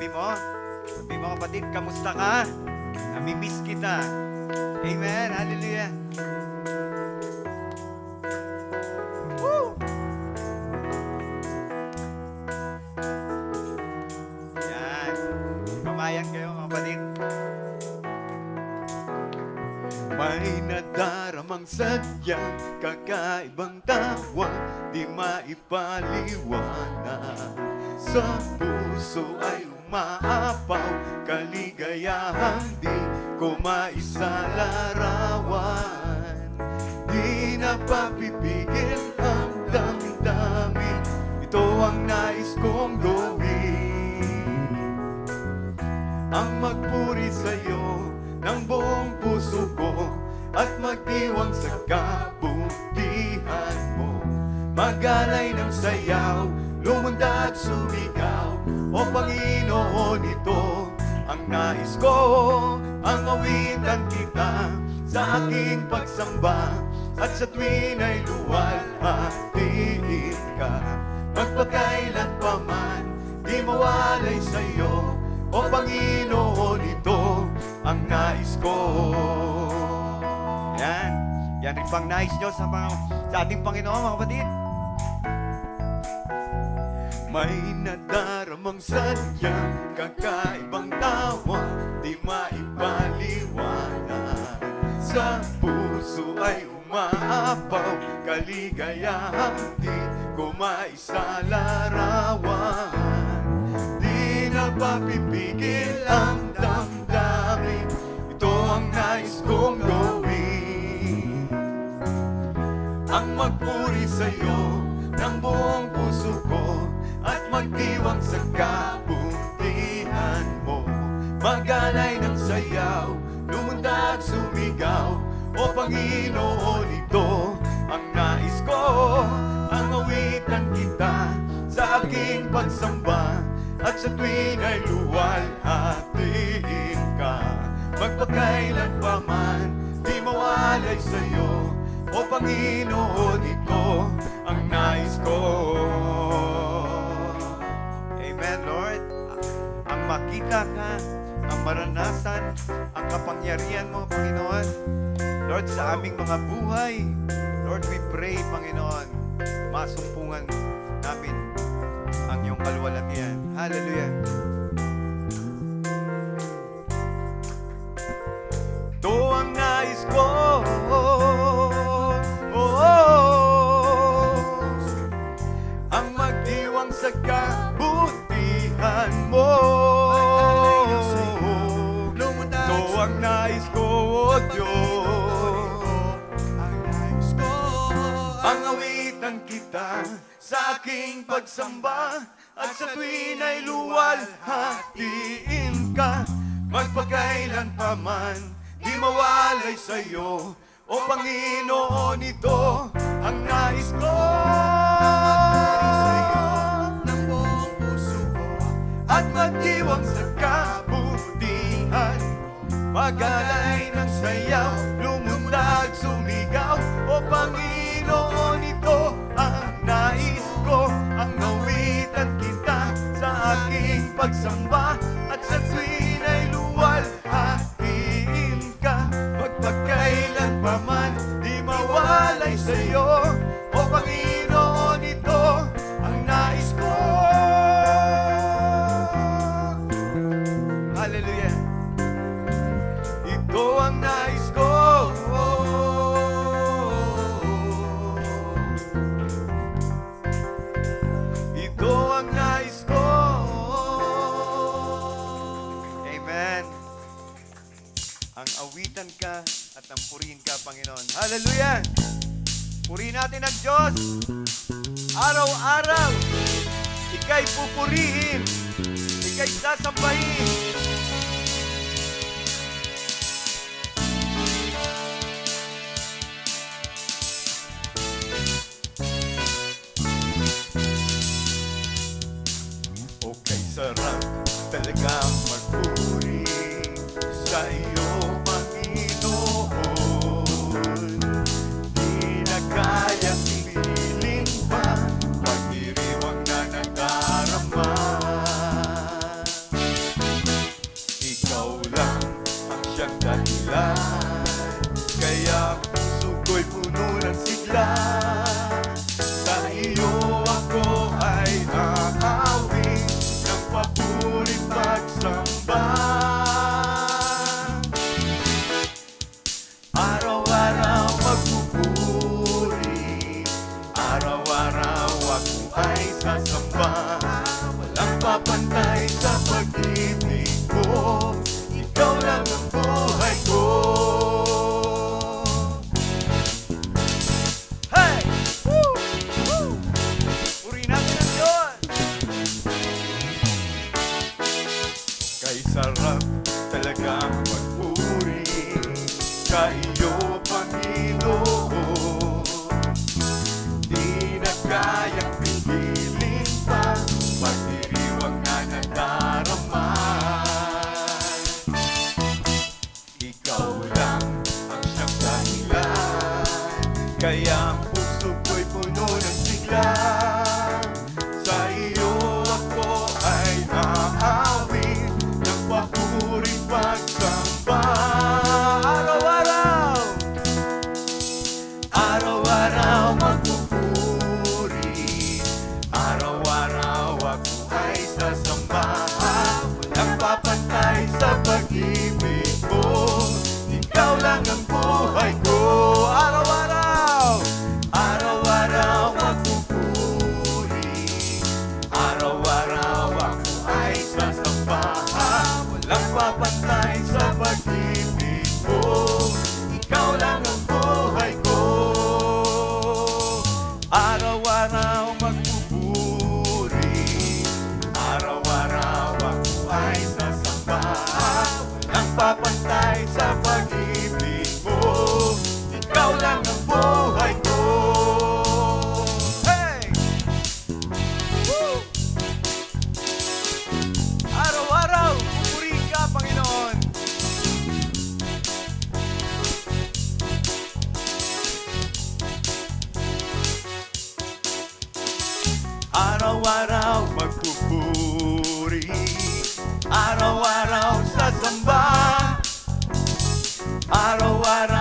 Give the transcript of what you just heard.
katabi mo. Sabi mo, kapatid, kamusta ka? Namimiss kita. Amen. Hallelujah. Woo! Yan. Kamayan kayo, mga kapatid. May nadaramang sadyang kakaibang tawa, di maipaliwanag. Sa puso ay umaapaw, kaligayahang di ko maisalarawan. Di na papipigil ang damdamin, ito ang nais kong gawin. Ang magpuri sa'yo ng buong puso ko at magdiwang sa kabutihan mo. Magalay ng sayaw, lumunda at sumigaw. O Panginoon, ito ang nais ko. Ang awitan kita sa aking pagsamba, at sa tuwin ay luwalhatiin ka. Magpakailan pa man, di mawalay sa'yo. O Panginoon, ito ang nais ko. Yan. Yan rin pang nais nyo sa ating Panginoon, mga kapatid. May nadaramang sadyang kakaibang tawa, di maipaliwanag. Sa puso ay umaapaw, kaligayahang di ko maisalarawan. Di na papipigil ang damdamin, ito ang nais kong gawin. Ang magpuri sa'yo ng buong puso ko at magdiwang sa kabutihan mo. Magalay ng sayaw, lumunda at sumigaw. O Panginoon, ito ang nais ko. Ang awitan kita sa aking pagsamba, at sa tuwin ay luwalhatiin ka. Magpakailan pa man, di mawalay sa'yo. O Panginoon, ito ang nais ko. Amen, Lord. Ang makita ka, ang maranasan, ang kapangyarihan mo, Panginoon. Lord, sa aming mga buhay, Lord, we pray, Panginoon, masumpungan namin ang iyong kaluwalhatian. Hallelujah. Ito ang nais ko. Ang magdiwang sa kabutihan mo. Ito ang nais ko, O Diyos. Ang awitan kita sa aking pagsamba, at sa tuwin ay luwalhatiin ka. Magpakailan pa man, di mawalay sa'yo. O Panginoon, ito ang nais ko. Ng buong puso ko at magdiwang sa kabutihan. Magalay ng sayaw, lumundag, sumigaw. O Panginoon, ito ang nais ko. Ang awitan kita sa aking pagsamba, at sa tuwin ay luwalhatiin ka. Magpakailan pa man, di mawalay sa'yo. O Panginoon, ito ang nais ko. Hallelujah. Ito ang nais ko. Ito ang nais ko. Amen. Ang awitan ka at ang purihin ka, Panginoon. Hallelujah! Purihin natin ang Diyos. Araw-araw, ika'y pupurihin. Ika'y sasambahin. Okay, sarap talagang magpuri sa iyo, Panginoon. Di na kayang piling pa, pagdiriwang na nadarama. sasamba. Walang papantay sa pag-ibig mo, ikaw lang ang buhay ko. Hey! Woo! Woo! Purihin natin ang Diyos! Kay sarap talagang magpuri sa iyo, Panginoon. Di na kayang pigilin pa pagdiriwang na nadarama. Ikaw lang ang siyang dahilan, kaya ang puso ko'y puno ng sigla. Sa iyo ako ay aawit, nagpapuri pagsamba. Araw-araw, araw-araw magpupuri, araw-araw ako ay sasamba. Walang papantay sa pag-ibig mo, ikaw lang ang buhay ko. Araw-araw, araw-araw magpupuri, araw-araw ako ay sasamba. Walang papantay sa pag-ibig mo, ikaw lang ang buhay ko. Araw-araw magpupuri, araw-araw ako ay sasamba. Walang papantay sa pag-ibig mo, ikaw lang ang buhay ko. Hey! Woo! Araw-araw, pupuri ka, Panginoon. Araw-araw magpupuri, araw-araw sasamba, araw-araw